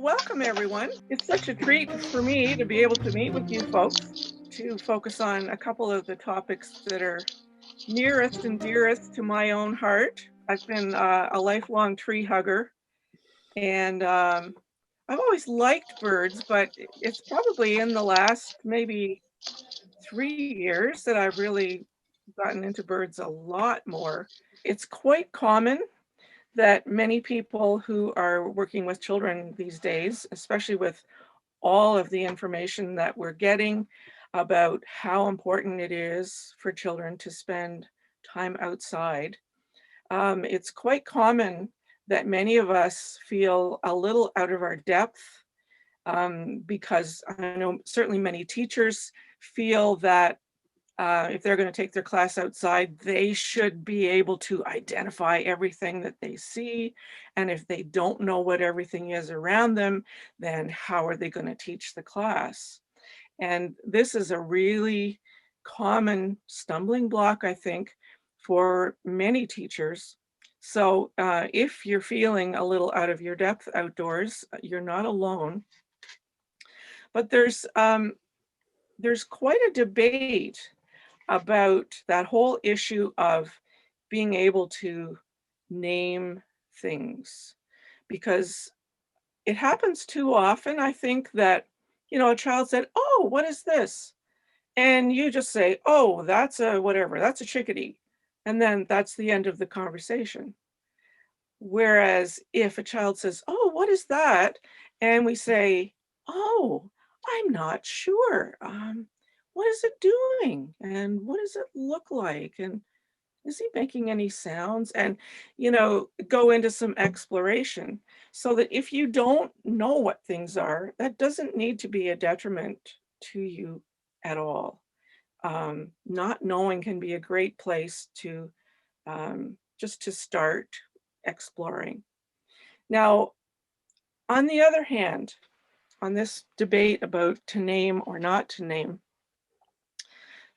welcome everyone. It's such a treat for me to be able to meet with you folks to focus on a couple of the topics that are nearest and dearest to my own heart. I've been a lifelong tree hugger, and I've always liked birds, but it's probably in the last maybe 3 years that I've really gotten into birds a lot more. It's quite common that many people who are working with children these days, especially with all of the information that we're getting about how important it is for children to spend time outside, it's quite common that many of us feel a little out of our depth, because I know certainly many teachers feel that if they're going to take their class outside, they should be able to identify everything that they see. And if they don't know what everything is around them, then how are they going to teach the class? And this is a really common stumbling block, I think, for many teachers. So if you're feeling a little out of your depth outdoors, you're not alone. But there's quite a debate about that whole issue of being able to name things, because it happens too often, I think, that a child said, "Oh, what is this?" And you just say, "Oh, that's a whatever, that's a chickadee." And then that's the end of the conversation. Whereas if a child says, "Oh, what is that?" And we say, "Oh, I'm not sure. What is it doing? And what does it look like? And is he making any sounds?" And, go into some exploration, so that if you don't know what things are, that doesn't need to be a detriment to you at all. Not knowing can be a great place to just to start exploring. Now, on the other hand, on this debate about to name or not to name,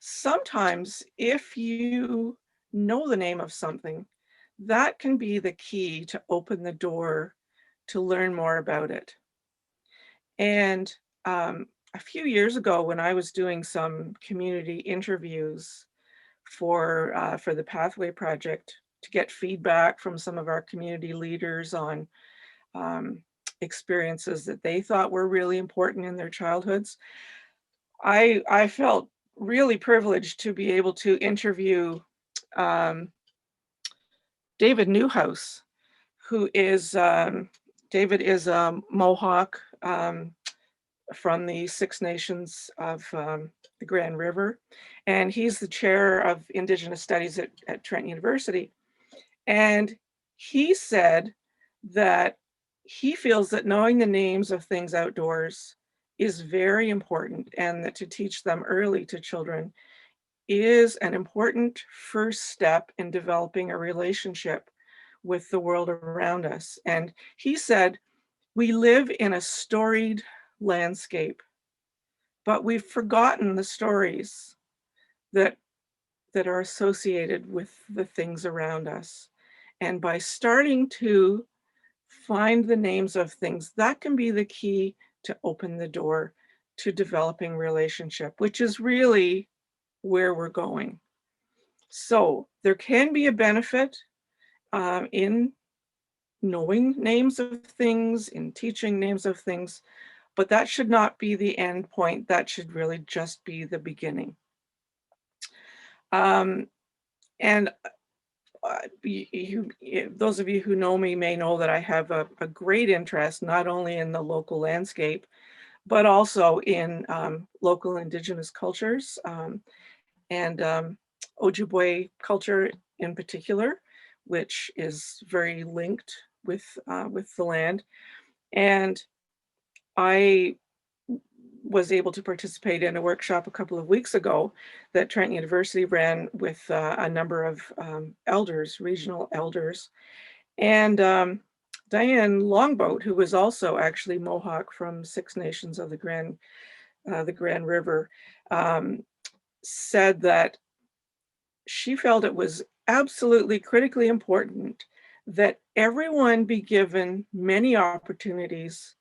sometimes if you know the name of something, that can be the key to open the door to learn more about it. And a few years ago, when I was doing some community interviews for the Pathway Project to get feedback from some of our community leaders on experiences that they thought were really important in their childhoods, I felt really privileged to be able to interview um, David Newhouse, who is David is a Mohawk from the Six Nations of the Grand River, and he's the chair of Indigenous Studies at Trent University. And he said that he feels that knowing the names of things outdoors is very important, and that to teach them early to children is an important first step in developing a relationship with the world around us. And he said, we live in a storied landscape, but we've forgotten the stories that are associated with the things around us. And by starting to find the names of things, that can be the key to open the door to developing relationship, which is really where we're going. So there can be a benefit in knowing names of things, in teaching names of things, but that should not be the end point. That should really just be the beginning. And those of you who know me may know that I have a great interest not only in the local landscape, but also in local Indigenous cultures, and Ojibwe culture in particular, which is very linked with the land. And I was able to participate in a workshop a couple of weeks ago that Trent University ran with a number of elders, regional elders. And Diane Longboat, who was also actually Mohawk from Six Nations of the Grand River, said that she felt it was absolutely critically important that everyone be given many opportunities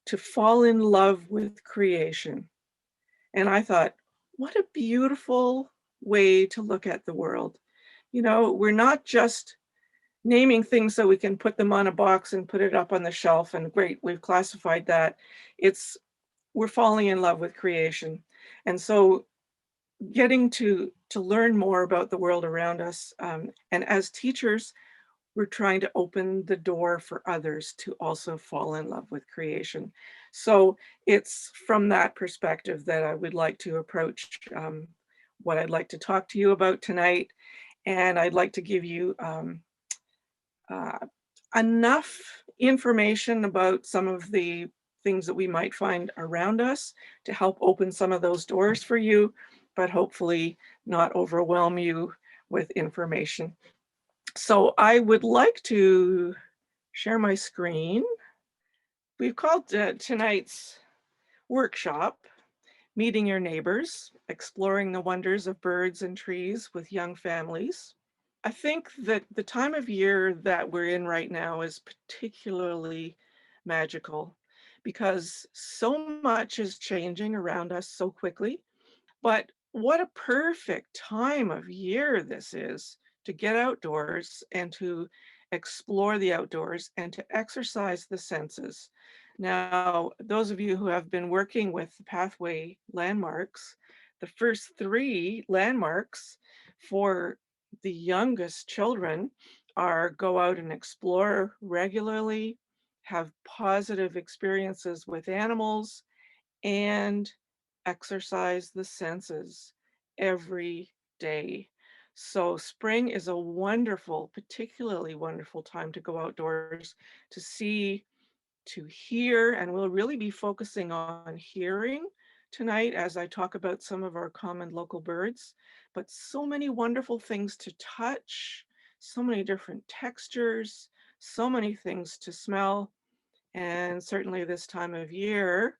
to fall in love with creation. And I thought, what a beautiful way to look at the world. You know, we're not just naming things so we can put them on a box and put it up on the shelf and great, we've classified that. It's we're falling in love with creation. And so getting to learn more about the world around us, and as teachers, we're trying to open the door for others to also fall in love with creation. So it's from that perspective that I would like to approach what I'd like to talk to you about tonight. And I'd like to give you uh, enough information about some of the things that we might find around us to help open some of those doors for you, but hopefully not overwhelm you with information. So I would like to share my screen. We've called tonight's workshop, Meeting Your Neighbors, Exploring the Wonders of Birds and Trees with Young Families. I think that the time of year that we're in right now is particularly magical because so much is changing around us so quickly. But what a perfect time of year this is to get outdoors and to explore the outdoors and to exercise the senses. Now, those of you who have been working with the pathway landmarks, the first three landmarks for the youngest children are go out and explore regularly, have positive experiences with animals, and exercise the senses every day. So spring is a wonderful, particularly wonderful time to go outdoors, to see, to hear, and we'll really be focusing on hearing tonight as I talk about some of our common local birds, but so many wonderful things to touch, so many different textures, so many things to smell, and certainly this time of year,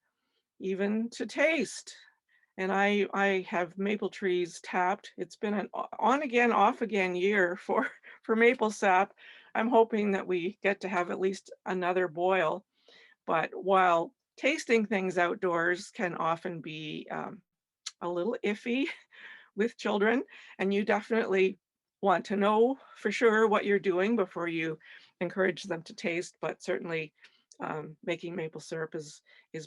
even to taste. And I have maple trees tapped. It's been an on again, off again year for for maple sap. I'm hoping that we get to have at least another boil. But while tasting things outdoors can often be a little iffy with children, and you definitely want to know for sure what you're doing before you encourage them to taste, but certainly making maple syrup is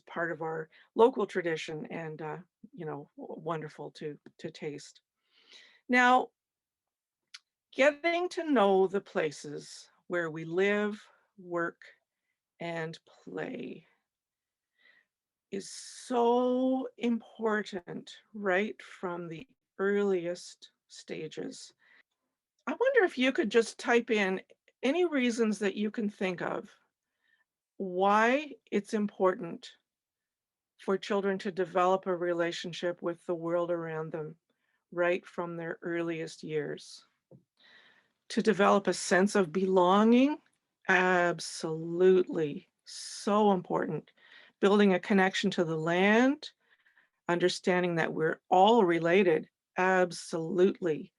part of our local tradition and you know, wonderful to taste. Now, getting to know the places where we live, work, and play is so important right from the earliest stages. I wonder if you could just type in any reasons that you can think of why it's important for children to develop a relationship with the world around them right from their earliest years. To develop a sense of belonging, absolutely so important. Building a connection to the land, understanding that we're all related, absolutely.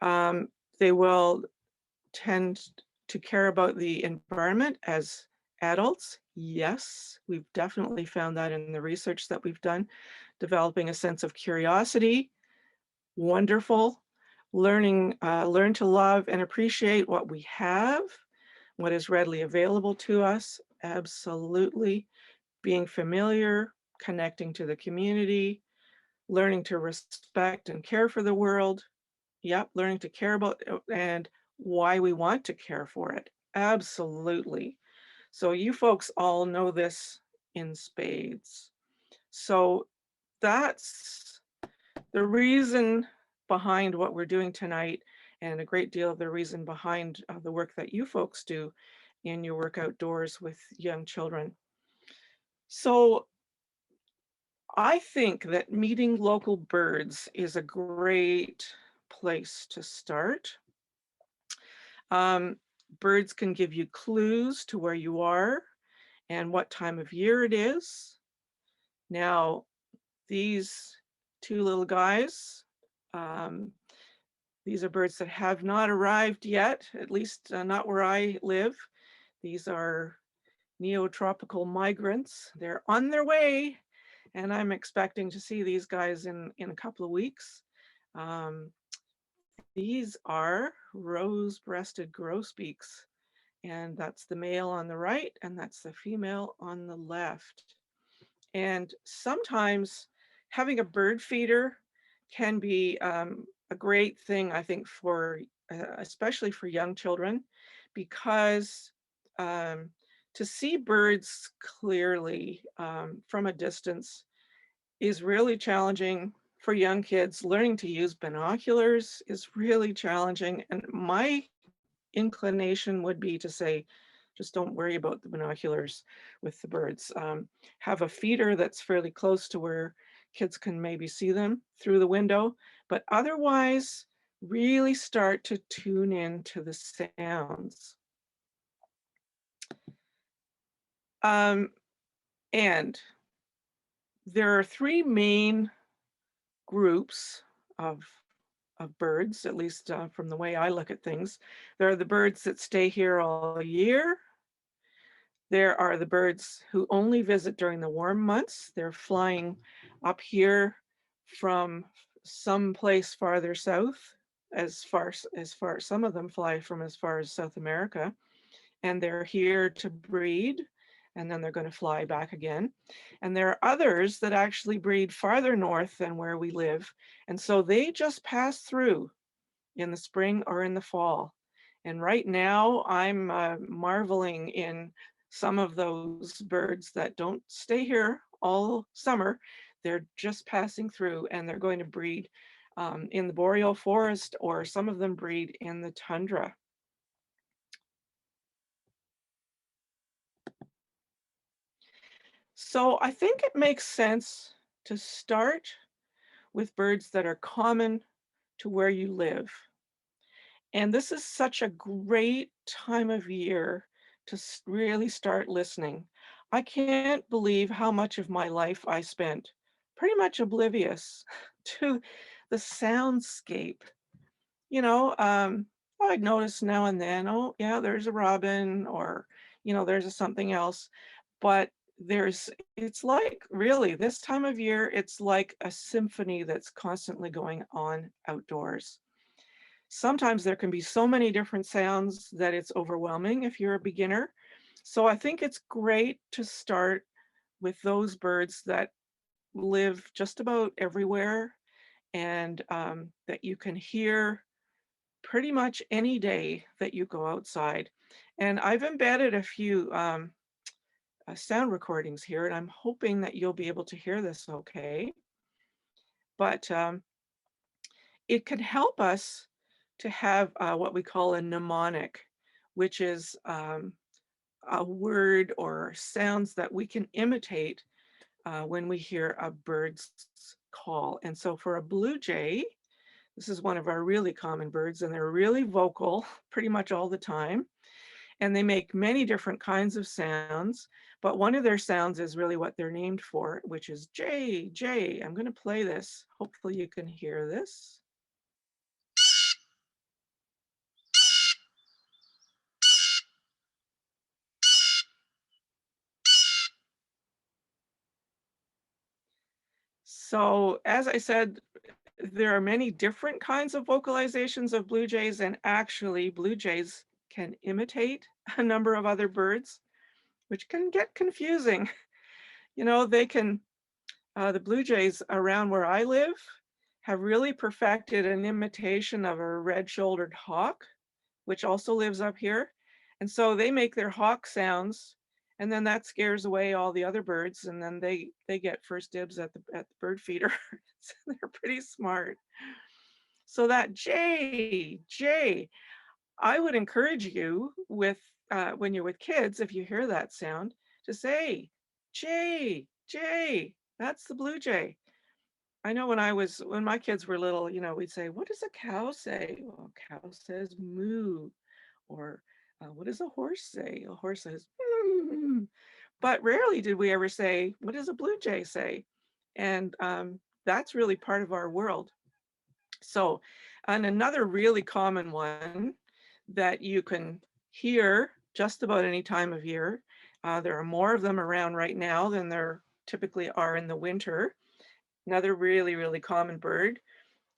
Um, they will tend to care about the environment as adults. Yes, we've definitely found that in the research that we've done. Developing a sense of curiosity, wonderful. Learn to love and appreciate what we have, what is readily available to us, absolutely. Being familiar, connecting to the community, learning to respect and care for the world. Yep, learning to care about and why we want to care for it. Absolutely. So you folks all know this in spades. So that's the reason behind what we're doing tonight, and a great deal of the reason behind the work that you folks do in your work outdoors with young children. So I think that meeting local birds is a great place to start. Um, Birds can give you clues to where you are and what time of year it is. Now, these two little guys, um, these are birds that have not arrived yet, at least not where I live. These are neotropical migrants. They're on their way, and I'm expecting to see these guys in a couple of weeks. Um, these are rose-breasted grosbeaks, and that's the male on the right, and that's the female on the left. And sometimes having a bird feeder can be a great thing, I think, for especially for young children, because um, to see birds clearly from a distance is really challenging for young kids. Learning to use binoculars is really challenging. And my inclination would be to say, just don't worry about the binoculars with the birds. Have a feeder that's fairly close to where kids can maybe see them through the window, but otherwise really start to tune in to the sounds. And there are three main groups of birds, at least from the way I look at things. There are the birds that stay here all year. There are the birds who only visit during the warm months. They're flying up here from some place farther south, as far some of them fly from as far as South America, and they're here to breed, and then they're going to fly back again. And there are others that actually breed farther north than where we live, and so they just pass through in the spring or in the fall. And right now I'm marveling in some of those birds that don't stay here all summer. They're just passing through, and they're going to breed in the boreal forest, or some of them breed in the tundra. So I think it makes sense to start with birds that are common to where you live. And this is such a great time of year to really start listening. I can't believe how much of my life I spent pretty much oblivious to the soundscape. You know, I'd notice now and then, oh, yeah, there's a robin, or, there's a something else. But it's like really this time of year, it's like a symphony that's constantly going on outdoors. Sometimes there can be so many different sounds that it's overwhelming if you're a beginner. So I think it's great to start with those birds that live just about everywhere, and that you can hear pretty much any day that you go outside. And I've embedded a few sound recordings here, and I'm hoping that you'll be able to hear this okay. But it can help us to have what we call a mnemonic, which is a word or sounds that we can imitate when we hear a bird's call. And so for a blue jay, this is one of our really common birds, and they're really vocal pretty much all the time. And they make many different kinds of sounds, but one of their sounds is really what they're named for, which is jay, jay. I'm going to play this. Hopefully you can hear this. So as I said, there are many different kinds of vocalizations of blue jays, and actually blue jays can imitate a number of other birds, which can get confusing. They can, the blue jays around where I live have really perfected an imitation of a red-shouldered hawk, which also lives up here. And so they make their hawk sounds, and then that scares away all the other birds, and then they get first dibs at the bird feeder. So they're pretty smart. So that J, I would encourage you with when you're with kids, if you hear that sound, to say J. That's the blue jay. I know when my kids were little, we'd say, "What does a cow say?" Well, a cow says moo. Or what does a horse say? A horse says, "Mm." But rarely did we ever say, "What does a blue jay say?" And that's really part of our world. So, and another really common one that you can hear just about any time of year, There are more of them around right now than there typically are in the winter. Another really, really common bird,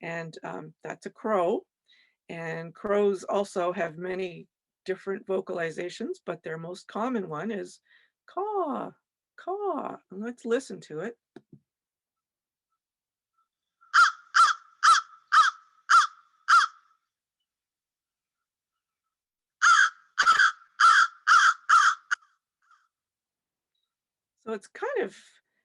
and that's a crow. And crows also have many different vocalizations, but their most common one is caw, caw. And let's listen to it. So it's kind of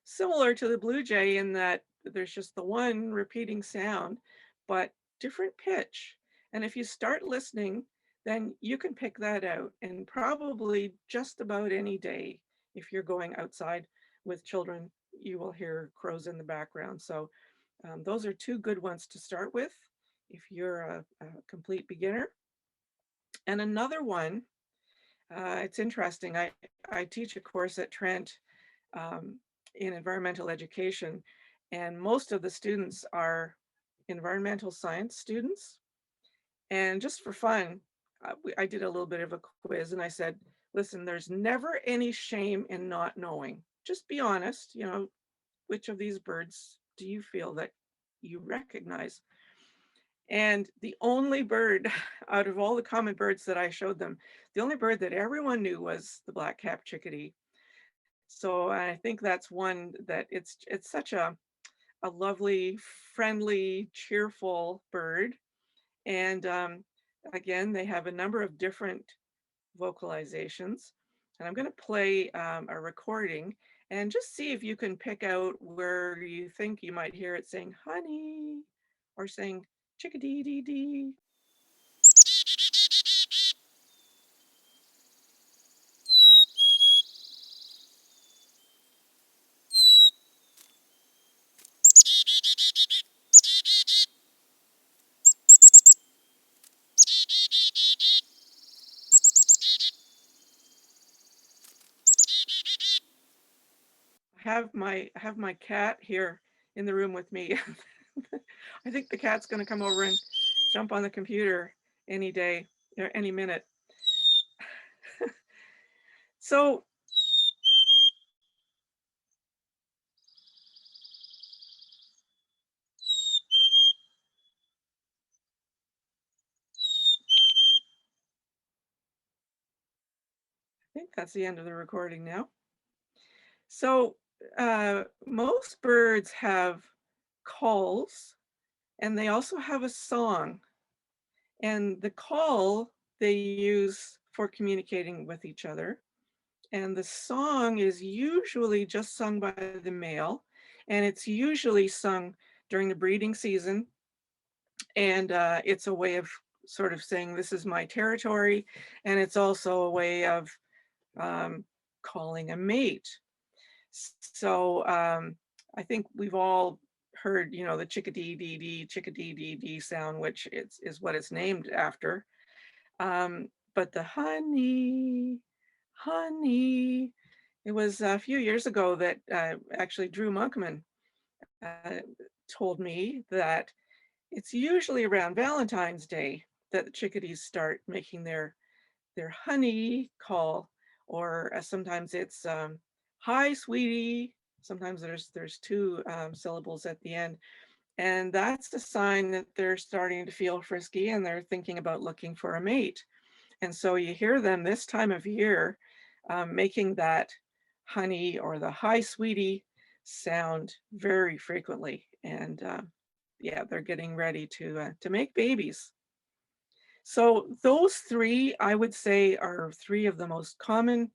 similar to the blue jay in that there's just the one repeating sound, but different pitch. And if you start listening, then you can pick that out. And probably just about any day, if you're going outside with children, you will hear crows in the background. So those are two good ones to start with if you're a complete beginner. And another one, it's interesting. I teach a course at Trent um, in environmental education, and most of the students are environmental science students. And just for fun, I did a little bit of a quiz, and I said, listen, there's never any shame in not knowing. Just be honest, which of these birds do you feel that you recognize? And the only bird out of all the common birds that I showed them, the only bird that everyone knew was the black cap chickadee. So I think that's one that it's such a lovely, friendly, cheerful bird. And again, they have a number of different vocalizations. And I'm going to play a recording and just see if you can pick out where you think you might hear it saying honey or saying chickadee dee dee. I have my cat here in the room with me. I think the cat's going to come over and jump on the computer any day or any minute. So I think that's the end of the recording now. So most birds have calls, and they also have a song. And the call they use for communicating with each other. And the song is usually just sung by the male, and it's usually sung during the breeding season. And it's a way of sort of saying, this is my territory. And it's also a way of calling a mate. So I think we've all heard, the chickadee dee dee sound, which is what it's named after. But the honey, honey, it was a few years ago that actually Drew Monkman told me that it's usually around Valentine's Day that the chickadees start making their honey call, or sometimes it's hi, sweetie. Sometimes there's two syllables at the end, and that's a sign that they're starting to feel frisky and they're thinking about looking for a mate. And so you hear them this time of year making that honey or the hi, sweetie sound very frequently, and yeah, they're getting ready to make babies. So those three, I would say, are three of the most common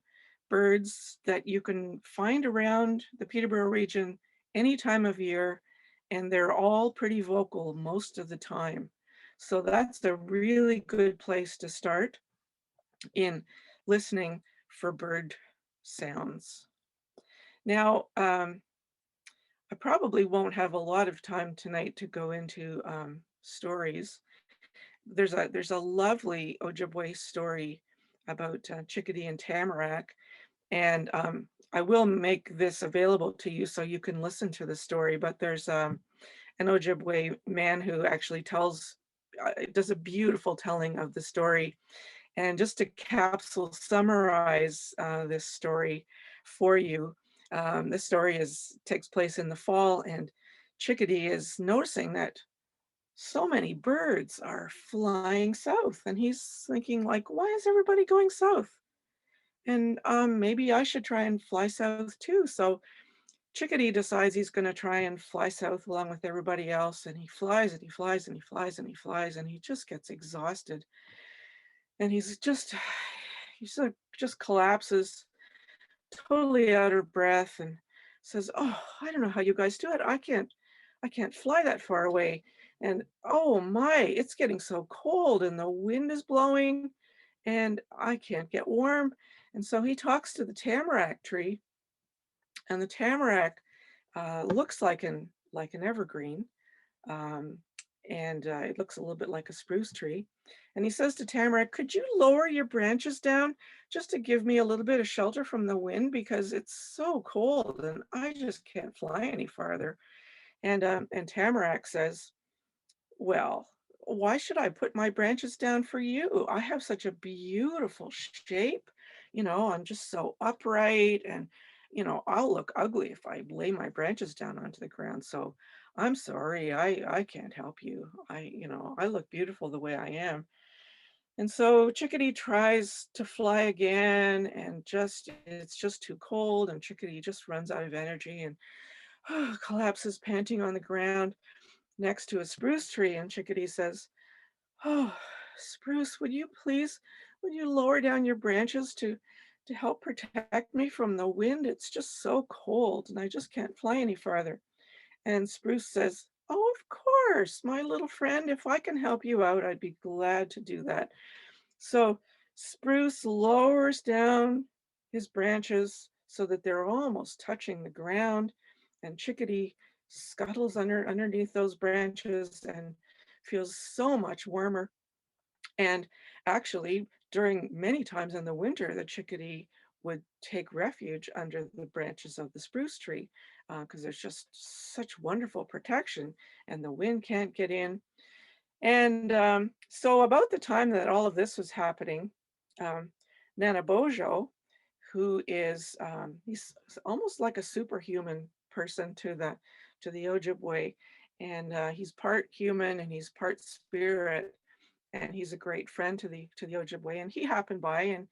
birds that you can find around the Peterborough region any time of year, and they're all pretty vocal most of the time. So that's a really good place to start in listening for bird sounds. Now, I probably won't have a lot of time tonight to go into stories. There's a lovely Ojibwe story about chickadee and tamarack, and I will make this available to you so you can listen to the story. But there's an Ojibwe man who actually does a beautiful telling of the story, And just to capsule summarize this story for you, this story takes place in the fall, and Chickadee is noticing that so many birds are flying south, and he's thinking like, why is everybody going south? And maybe I should try and fly south too. So Chickadee decides he's going to try and fly south along with everybody else, and he flies and he flies and he flies and he flies, and he just gets exhausted, and he just collapses, totally out of breath, and says, "Oh, I don't know how you guys do it. I can't fly that far away. And oh my, it's getting so cold and the wind is blowing and I can't get warm." And so he talks to the tamarack tree, and the tamarack looks like an evergreen, um, and it looks a little bit like a spruce tree. And he says to Tamarack, "Could you lower your branches down just to give me a little bit of shelter from the wind, because it's so cold and I just can't fly any farther?" And Tamarack says, "Well, why should I put my branches down for you? I have such a beautiful shape. I'm just so upright, and I'll look ugly if I lay my branches down onto the ground. So I'm sorry, I can't help you. I look beautiful the way I am." And so Chickadee tries to fly again, and just it's just too cold, and Chickadee just runs out of energy and collapses panting on the ground next to a spruce tree. And Chickadee says, "Oh, Spruce, would you lower down your branches to help protect me from the wind? It's just so cold and I just can't fly any farther." And Spruce says, "Oh, of course, my little friend. If I can help you out, I'd be glad to do that." So Spruce lowers down his branches so that they're almost touching the ground, and Chickadee scuttles underneath those branches and feels so much warmer. And actually, during many times in the winter, the chickadee would take refuge under the branches of the spruce tree, because there's just such wonderful protection and the wind can't get in. And so about the time that all of this was happening, um, Nana Bojo, who is he's almost like a superhuman person to the Ojibwe, and he's part human and he's part spirit, and he's a great friend to the Ojibwe. And he happened by, and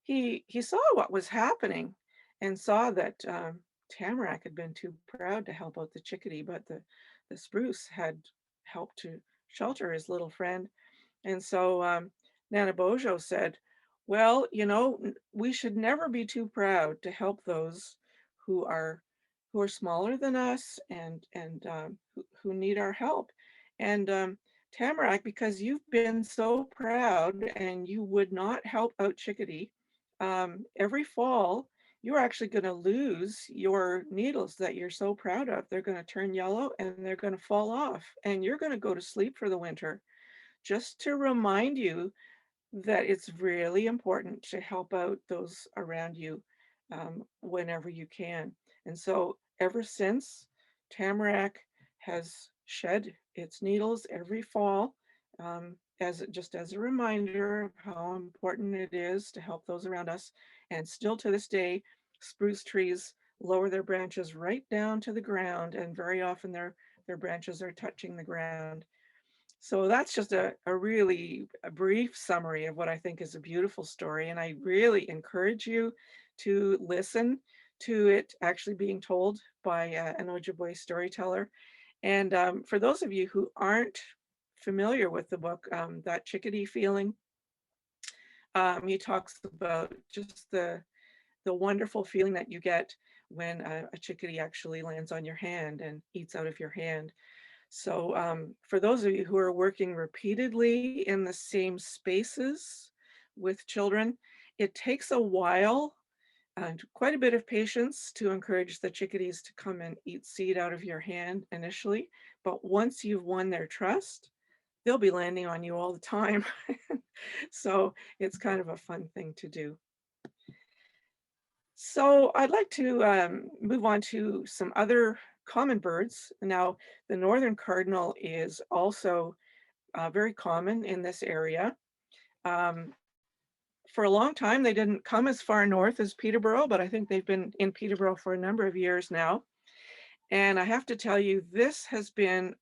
he saw what was happening, and saw that Tamarack had been too proud to help out the chickadee, but the spruce had helped to shelter his little friend. And so Nana Bojo said, "Well, we should never be too proud to help those who are who are smaller than us, and who need our help. And Tamarack, because you've been so proud and you would not help out Chickadee, every fall you're actually going to lose your needles that you're so proud of. They're going to turn yellow and they're going to fall off, and you're going to go to sleep for the winter, just to remind you that it's really important to help out those around you whenever you can." And so ever since, Tamarack has shed its needles every fall, as a reminder of how important it is to help those around us. And still to this day, spruce trees lower their branches right down to the ground, and very often their branches are touching the ground. So that's just a really a brief summary of what I think is a beautiful story. And I really encourage you to listen to it actually being told by an Ojibwe storyteller. And for those of you who aren't familiar with the book, That Chickadee Feeling, he talks about just the wonderful feeling that you get when a chickadee actually lands on your hand and eats out of your hand. So for those of you who are working repeatedly in the same spaces with children, it takes a while and quite a bit of patience to encourage the chickadees to come and eat seed out of your hand initially. But once you've won their trust, they'll be landing on you all the time. So it's kind of a fun thing to do. So I'd like to move on to some other common birds. Now, the northern cardinal is also very common in this area. Um, For a long time, they didn't come as far north as Peterborough, but I think they've been in Peterborough for a number of years now. And I have to tell you, this has been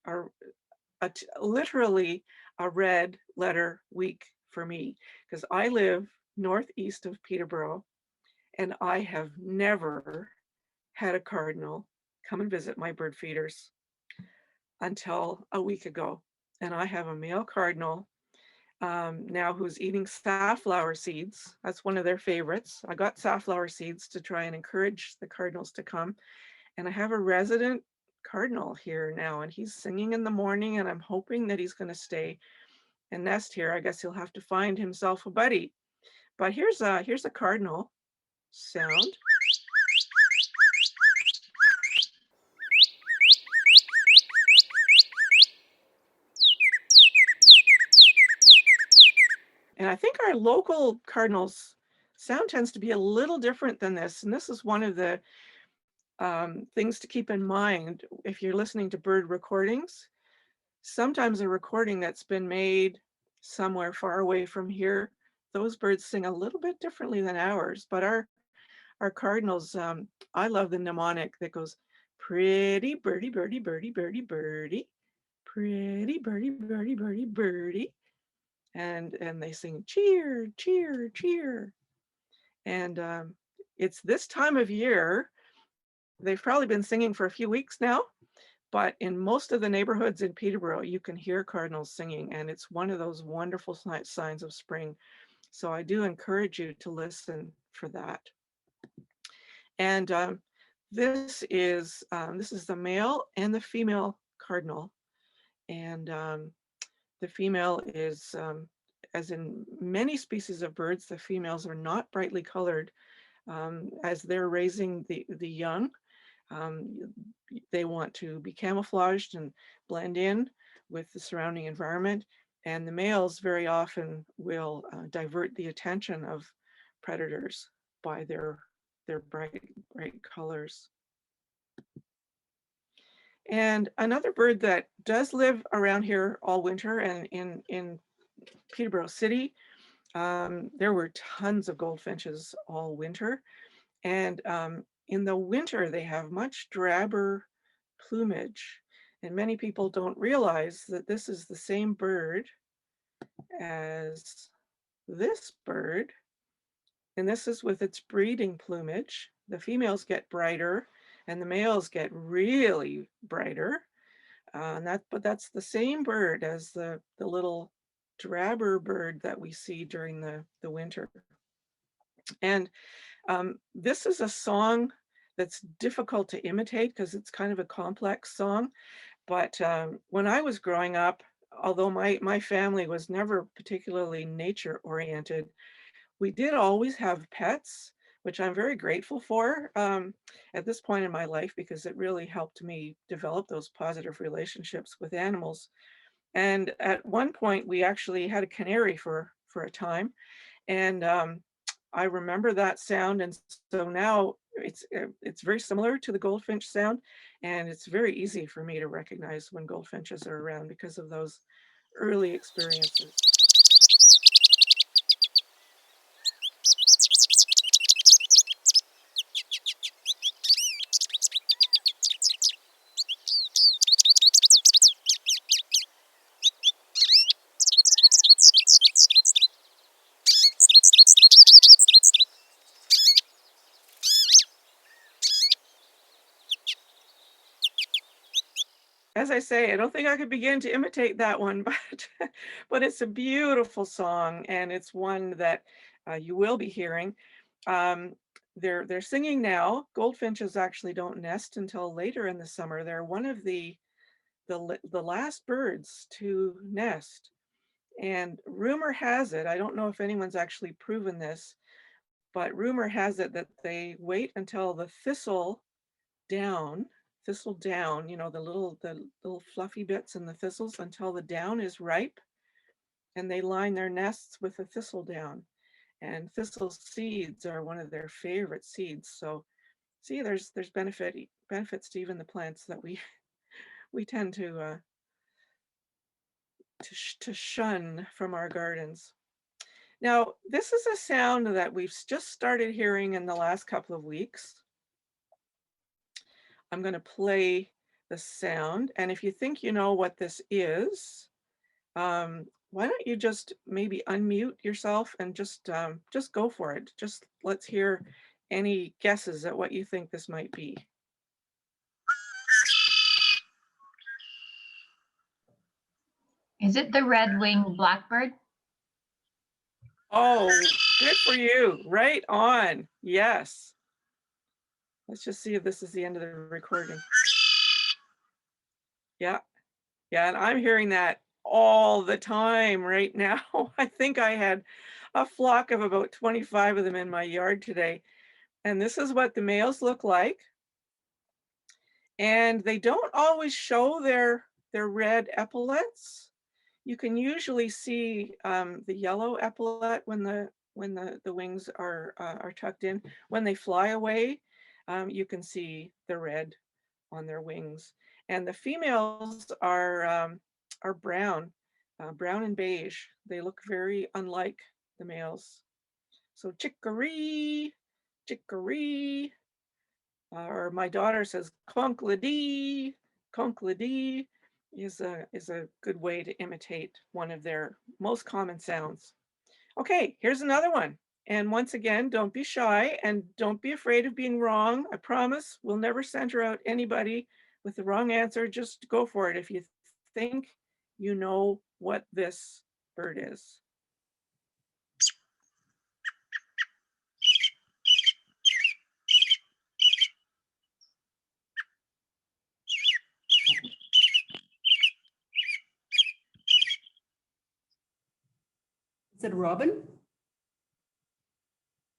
literally a red letter week for me, because I live northeast of Peterborough and I have never had a cardinal come and visit my bird feeders until a week ago. And I have a male cardinal now who's eating safflower seeds. That's one of their favorites. I got safflower seeds to try and encourage the cardinals to come. And I have a resident cardinal here now, and he's singing in the morning, and I'm hoping that he's going to stay and nest here. I guess he'll have to find himself a buddy. But here's a cardinal sound. And I think our local cardinals sound tends to be a little different than this. And this is one of the things to keep in mind if you're listening to bird recordings. Sometimes a recording that's been made somewhere far away from here, those birds sing a little bit differently than ours. But our cardinals, I love the mnemonic that goes, pretty birdie, birdie, birdie, birdie, birdie, pretty birdie, birdie, birdie, birdie. And they sing cheer, cheer, cheer. And it's this time of year. They've probably been singing for a few weeks now, but in most of the neighborhoods in Peterborough, you can hear cardinals singing, and it's one of those wonderful signs of spring. So I do encourage you to listen for that. And this is the male and the female cardinal, and the female is, as in many species of birds, the females are not brightly colored. As they're raising the young, they want to be camouflaged and blend in with the surrounding environment. And the males very often will divert the attention of predators by their bright colors. And another bird that does live around here all winter, and in Peterborough City, there were tons of goldfinches all winter. And in the winter, they have much drabber plumage. And many people don't realize that this is the same bird as this bird. And this is with its breeding plumage. The females get brighter and the males get really brighter. But that's the same bird as the little drabber bird that we see during the winter. And this is a song that's difficult to imitate because it's kind of a complex song. But when I was growing up, although my family was never particularly nature oriented, we did always have pets, which I'm very grateful for at this point in my life, because it really helped me develop those positive relationships with animals. And at one point, we actually had a canary for a time. And I remember that sound, and so now it's very similar to the goldfinch sound, and it's very easy for me to recognize when goldfinches are around because of those early experiences. As I say, I don't think I could begin to imitate that one, but it's a beautiful song, and it's one that you will be hearing. They're singing now. Goldfinches actually don't nest until later in the summer. They're one of the last birds to nest. And rumor has it, I don't know if anyone's actually proven this, but rumor has it that they wait until the down, you know, the little fluffy bits in the thistles, until the down is ripe, and they line their nests with the thistle down. And thistle seeds are one of their favorite seeds. So see, there's benefits to even the plants that we tend to shun from our gardens. Now, this is a sound that we've just started hearing in the last couple of weeks. I'm going to play the sound, and if you think you know what this is, why don't you just maybe unmute yourself and just go for it. Just let's hear any guesses at what you think this might be. Is it the red-winged blackbird? Oh, good for you. Right on. Yes. Let's just see if this is the end of the recording. Yeah. Yeah, and I'm hearing that all the time right now. I think I had a flock of about 25 of them in my yard today. And this is what the males look like. And they don't always show their red epaulets. You can usually see the yellow epaulet when the wings are tucked in. When they fly away, you can see the red on their wings. And the females are brown, brown and beige. They look very unlike the males. So chicory, chicory, or my daughter says conkle-dee, conkle-dee is a good way to imitate one of their most common sounds. Okay, here's another one. And once again, don't be shy and don't be afraid of being wrong. I promise we'll never center out anybody with the wrong answer. Just go for it if you think you know what this bird is. Is it a robin?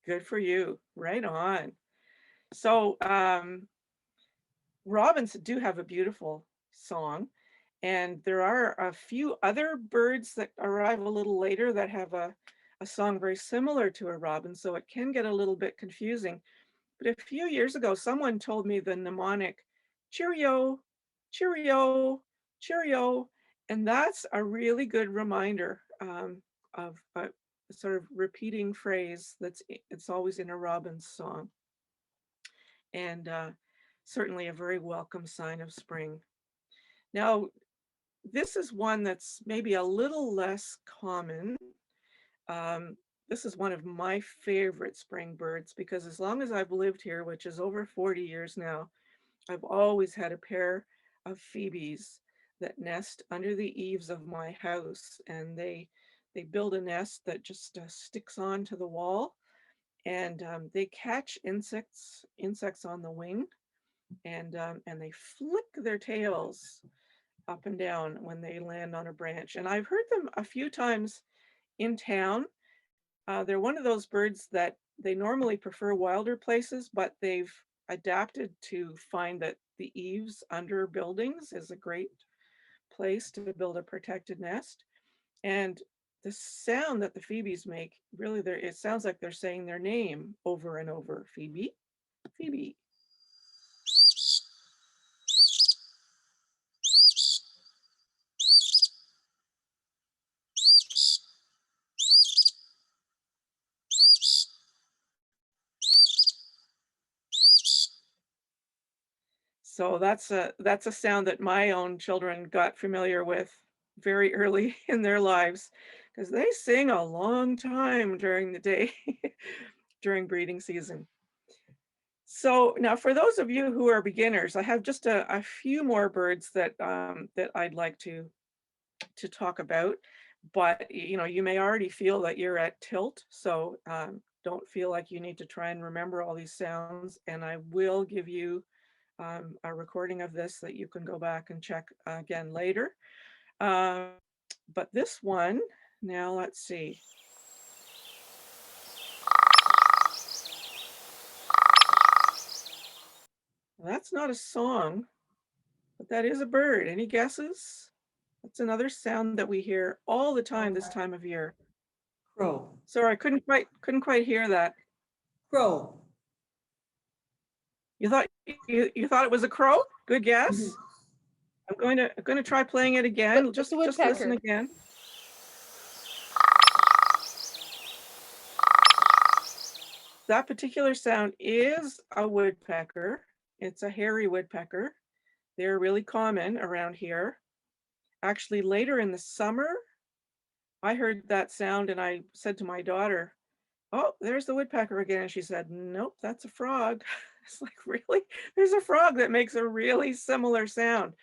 Good for you. Right on. So robins do have a beautiful song, and there are a few other birds that arrive a little later that have a song very similar to a robin, so it can get a little bit confusing. But a few years ago, someone told me the mnemonic Cheerio, Cheerio, Cheerio, and that's a really good reminder of a sort of repeating phrase it's always in a robin's song. And certainly a very welcome sign of spring. Now, this is one that's maybe a little less common. This is one of my favorite spring birds because as long as I've lived here, which is over 40 years now, I've always had a pair of Phoebes that nest under the eaves of my house, and they build a nest that just sticks onto the wall, and they catch insects on the wing, and they flick their tails up and down when they land on a branch. And I've heard them a few times in town. They're one of those birds that they normally prefer wilder places, but they've adapted to find that the eaves under buildings is a great place to build a protected nest. And the sound that the Phoebes make, really, it sounds like they're saying their name over and over. Phoebe, Phoebe. So that's a sound that my own children got familiar with very early in their lives because they sing a long time during the day during breeding season. So now for those of you who are beginners, I have just a few more birds that I'd like to talk about, but you may already feel that you're at tilt, so don't feel like you need to try and remember all these sounds, and I will give you a recording of this that you can go back and check again later. But this one, now let's see. Well, that's not a song, but that is a bird. Any guesses? That's another sound that we hear all the time this time of year. Crow. Sorry, I couldn't quite hear that. Crow. You thought it was a crow? Good guess. Mm-hmm. I'm going to try playing it again. Just listen again. that particular sound is a woodpecker. It's a hairy woodpecker. They're really common around here. Actually, later in the summer, I heard that sound and I said to my daughter, "Oh, there's the woodpecker again." And she said, "Nope, that's a frog." It's like, really? There's a frog that makes a really similar sound.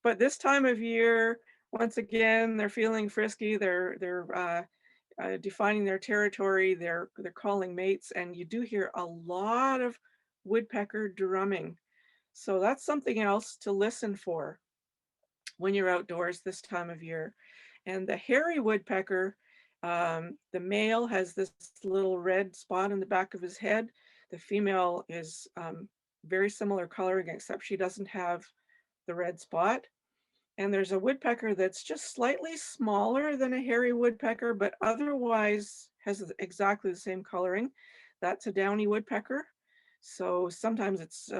But this time of year, once again, they're feeling frisky. They're defining their territory. They're calling mates, and you do hear a lot of woodpecker drumming. So that's something else to listen for when you're outdoors this time of year. And the hairy woodpecker, the male has this little red spot in the back of his head. The female is very similar coloring, except she doesn't have the red spot. And there's a woodpecker that's just slightly smaller than a hairy woodpecker, but otherwise has exactly the same coloring. That's a downy woodpecker. So sometimes it's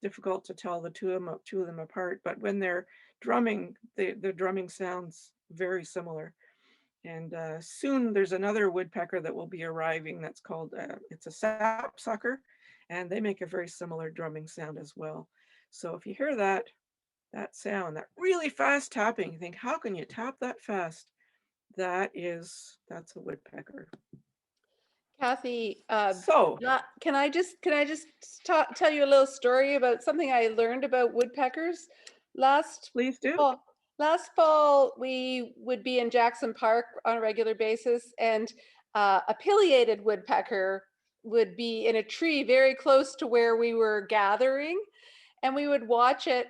difficult to tell the two of them apart, but when they're drumming, the drumming sounds very similar. And soon there's another woodpecker that will be arriving that's called, it's a sapsucker, and they make a very similar drumming sound as well. So if you hear that sound, that really fast tapping, you think, how can you tap that fast? That's a woodpecker. Kathy, So can I just tell you a little story about something I learned about woodpeckers? Last please do. fall, last fall we would be in Jackson Park on a regular basis, and a pileated woodpecker would be in a tree very close to where we were gathering, and we would watch it.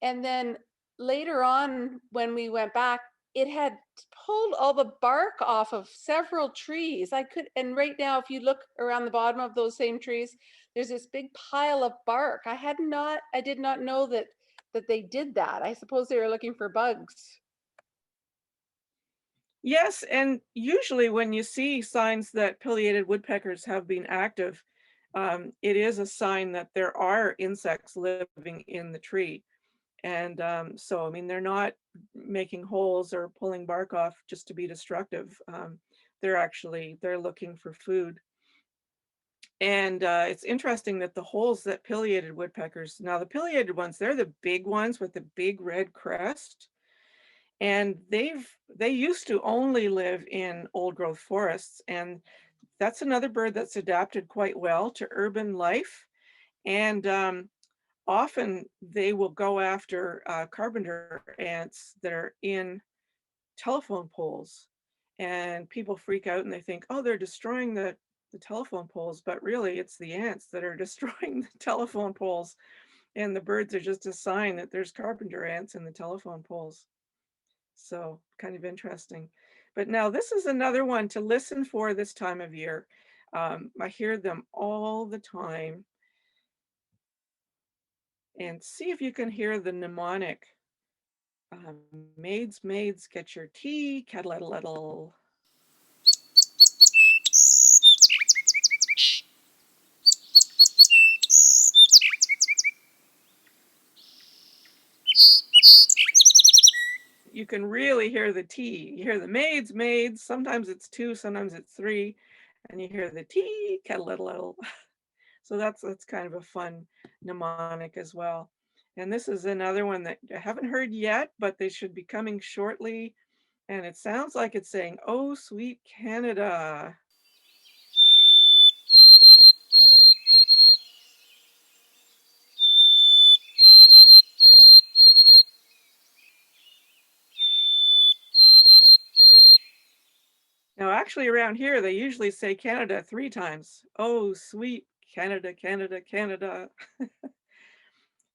And then later on, when we went back, it had pulled all the bark off of several trees. And right now, if you look around the bottom of those same trees, there's this big pile of bark. I did not know that they did that. I suppose they were looking for bugs. Yes, and usually when you see signs that pileated woodpeckers have been active, it is a sign that there are insects living in the tree. And so, I mean, they're not making holes or pulling bark off just to be destructive. They're looking for food. And it's interesting that the holes that pileated woodpeckers, now the pileated ones, they're the big ones with the big red crest. And they used to only live in old growth forests. And that's another bird that's adapted quite well to urban life. And often they will go after carpenter ants that are in telephone poles, and people freak out and they think, oh, they're destroying the telephone poles, but really it's the ants that are destroying the telephone poles, and the birds are just a sign that there's carpenter ants in the telephone poles. So kind of interesting. But now this is another one to listen for this time of year. I hear them all the time. And see if you can hear the mnemonic. Maids, maids, get your tea, kettle. You can really hear the tea. You hear the maids, maids. Sometimes it's two, sometimes it's three, and you hear the tea, kettle. So that's kind of a fun mnemonic as well. And this is another one that I haven't heard yet, but they should be coming shortly. And it sounds like it's saying, "Oh, sweet Canada." Now, actually around here, they usually say Canada 3 times. "Oh, sweet Canada, Canada, Canada."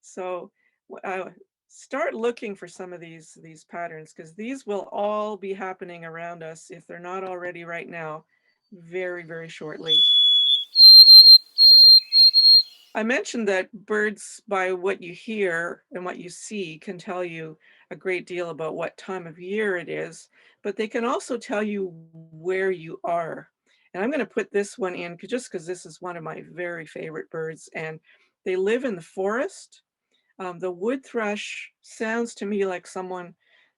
So start looking for some of these patterns, because these will all be happening around us, if they're not already right now, very, very shortly. I mentioned that birds, by what you hear and what you see, can tell you a great deal about what time of year it is, but they can also tell you where you are. And I'm going to put this one in just because this is one of my very favorite birds, and they live in the forest. The wood thrush sounds to me like someone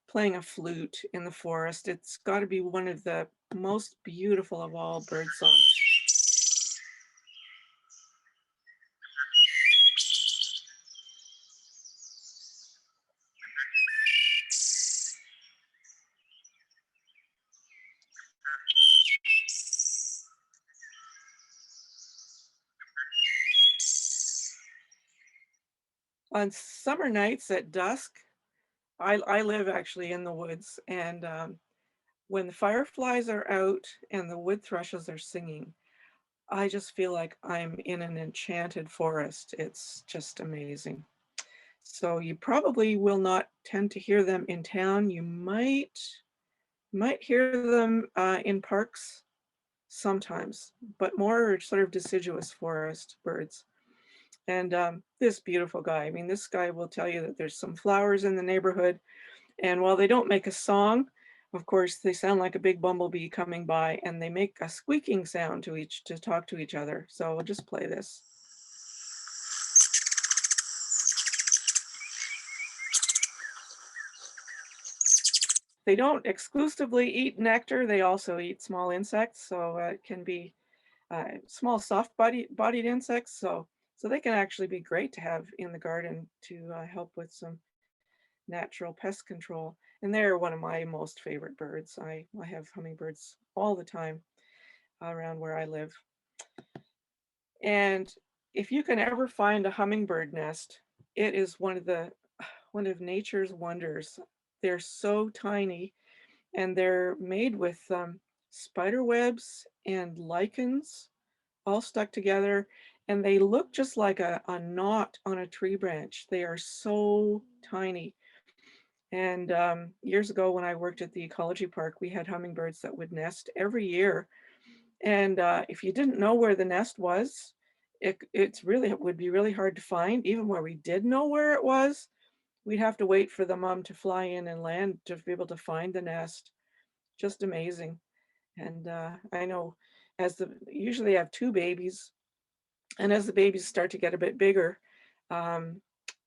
playing a flute in the forest. It's got to be one of the most beautiful of all bird songs. On summer nights at dusk, I live actually in the woods, and when the fireflies are out and the wood thrushes are singing, I just feel like I'm in an enchanted forest. It's just amazing. So you probably will not tend to hear them in town. You might hear them in parks sometimes, but more sort of deciduous forest birds. And this beautiful guy, I mean, this guy will tell you that there's some flowers in the neighborhood. And while they don't make a song, of course, they sound like a big bumblebee coming by, and they make a squeaking sound to talk to each other. So we'll just play this. They don't exclusively eat nectar. They also eat small insects. So it can be small soft-bodied insects. So they can actually be great to have in the garden to help with some natural pest control. And they're one of my most favorite birds. I have hummingbirds all the time around where I live. And if you can ever find a hummingbird nest, it is one of nature's wonders. They're so tiny, and they're made with spider webs and lichens all stuck together, and they look just like a knot on a tree branch. They are so tiny. And years ago, when I worked at the ecology park, we had hummingbirds that would nest every year. And if you didn't know where the nest was, it would be really hard to find. Even where we did know where it was, we'd have to wait for the mom to fly in and land to be able to find the nest. Just amazing. And I know usually I have two babies, and as the babies start to get a bit bigger, um,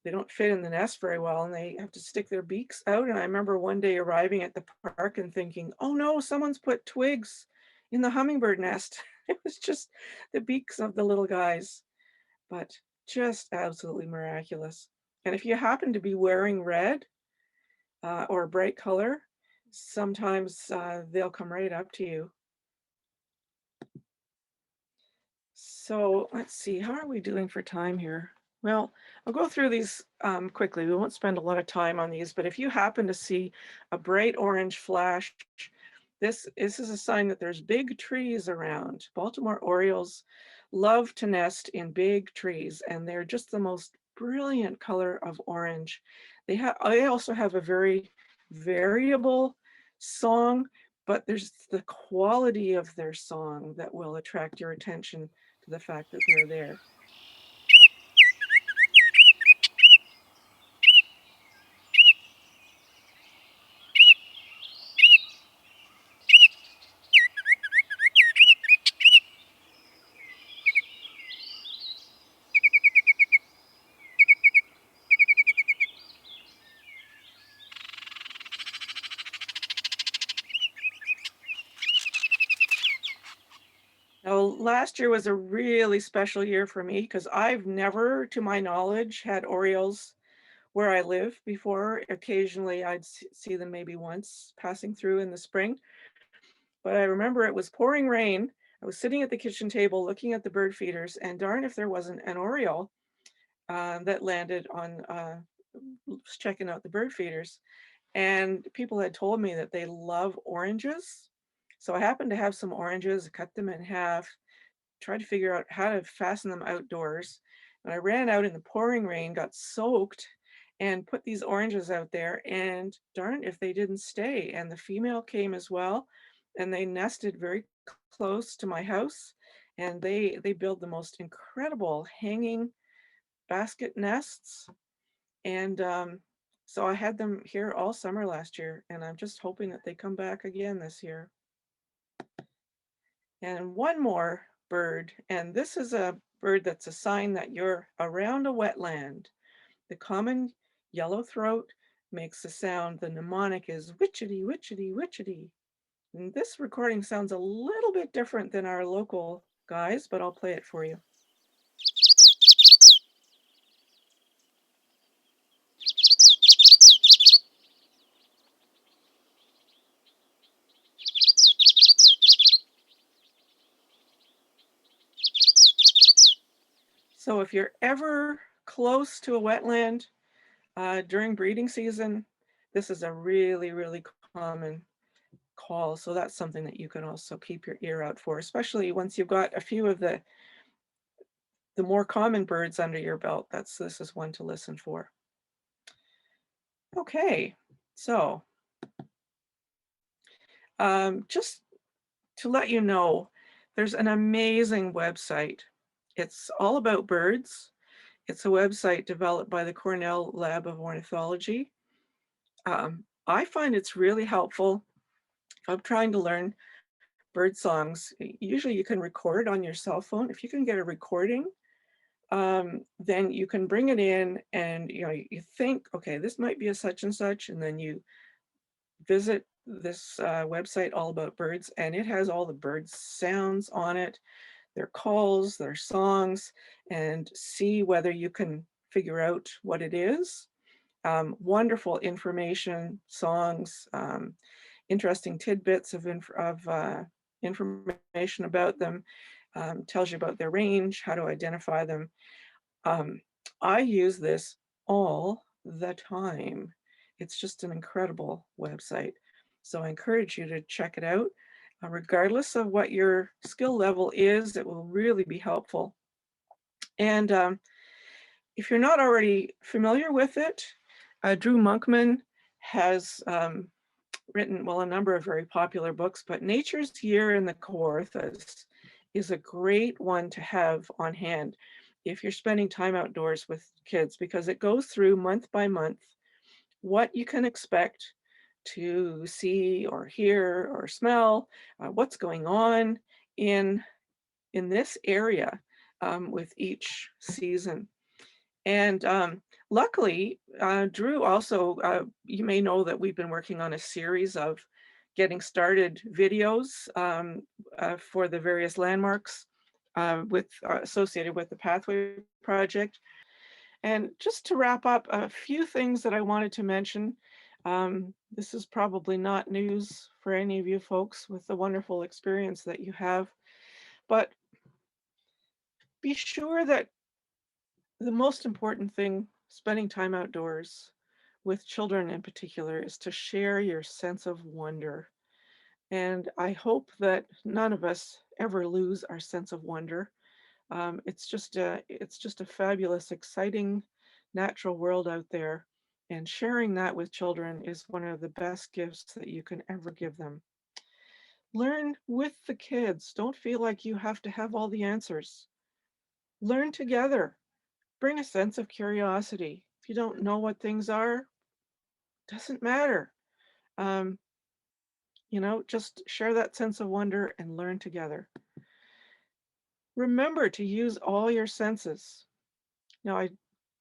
they don't fit in the nest very well, and they have to stick their beaks out. And I remember one day arriving at the park and thinking, oh no, someone's put twigs in the hummingbird nest. It was just the beaks of the little guys, but just absolutely miraculous. And if you happen to be wearing red or a bright color, sometimes they'll come right up to you. So let's see, how are we doing for time here? Well, I'll go through these quickly. We won't spend a lot of time on these, but if you happen to see a bright orange flash, this is a sign that there's big trees around. Baltimore Orioles love to nest in big trees, and they're just the most brilliant color of orange. I also have a very variable song, but there's the quality of their song that will attract your attention to the fact that they're there. Now, last year was a really special year for me because I've never, to my knowledge, had Orioles where I live before. Occasionally, I'd see them maybe once passing through in the spring. But I remember it was pouring rain. I was sitting at the kitchen table looking at the bird feeders, and darn if there wasn't an Oriole that landed on checking out the bird feeders. And people had told me that they love oranges. So I happened to have some oranges, cut them in half, tried to figure out how to fasten them outdoors. And I ran out in the pouring rain, got soaked, and put these oranges out there. And darn if they didn't stay. And the female came as well, and they nested very close to my house. And they build the most incredible hanging basket nests. And so I had them here all summer last year, and I'm just hoping that they come back again this year. And one more bird, and this is a bird that's a sign that you're around a wetland. The common yellow throat makes the sound, the mnemonic is witchety, witchety, witchety. And this recording sounds a little bit different than our local guys, but I'll play it for you. So if you're ever close to a wetland during breeding season, this is a really, really common call. So that's something that you can also keep your ear out for, especially once you've got a few of the more common birds under your belt. This is one to listen for. Okay, so just to let you know, there's an amazing website. It's all about birds. It's a website developed by the Cornell Lab of Ornithology. I find it's really helpful if I'm trying to learn bird songs. Usually you can record on your cell phone. If you can get a recording, then you can bring it in and you think, okay, this might be a such and such, and then you visit this website all about birds, and it has all the birds' sounds on it, their calls, their songs, and see whether you can figure out what it is. Wonderful information, songs, interesting tidbits of information about them, tells you about their range, how to identify them. I use this all the time. It's just an incredible website. So I encourage you to check it out. Regardless of what your skill level is, it will really be helpful. And if you're not already familiar with it, Drew Monkman has written, well, a number of very popular books, but Nature's Year in the Kawarthas is a great one to have on hand if you're spending time outdoors with kids, because it goes through month by month what you can expect to see or hear or smell, what's going on in this area with each season. And luckily, Drew also, you may know that we've been working on a series of getting started videos for the various landmarks associated with the Pathway Project. And just to wrap up, a few things that I wanted to mention. This is probably not news for any of you folks with the wonderful experience that you have, but be sure that the most important thing spending time outdoors with children in particular is to share your sense of wonder. And I hope that none of us ever lose our sense of wonder. It's just a fabulous, exciting, natural world out there. And sharing that with children is one of the best gifts that you can ever give them. Learn with the kids. Don't feel like you have to have all the answers. Learn together. Bring a sense of curiosity. If you don't know what things are, doesn't matter. Just share that sense of wonder and learn together. Remember to use all your senses. Now, I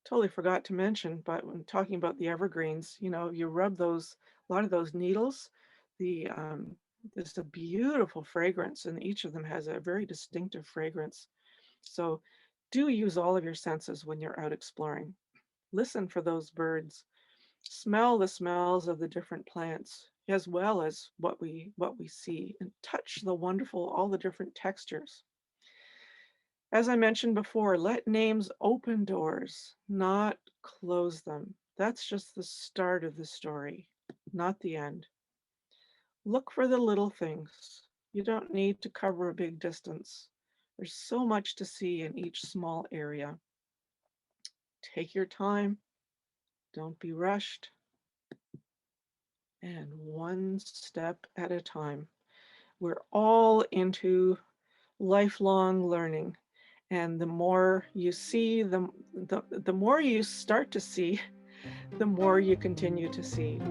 totally forgot to mention, but when talking about the evergreens, you rub a lot of those needles, there's a beautiful fragrance, and each of them has a very distinctive fragrance. So do use all of your senses when you're out exploring. Listen for those birds. Smell the smells of the different plants, as well as what we see, and touch all the different textures. As I mentioned before, let names open doors, not close them. That's just the start of the story, not the end. Look for the little things. You don't need to cover a big distance. There's so much to see in each small area. Take your time. Don't be rushed. And one step at a time. We're all into lifelong learning. And the more you see, the more you start to see, the more you continue to see.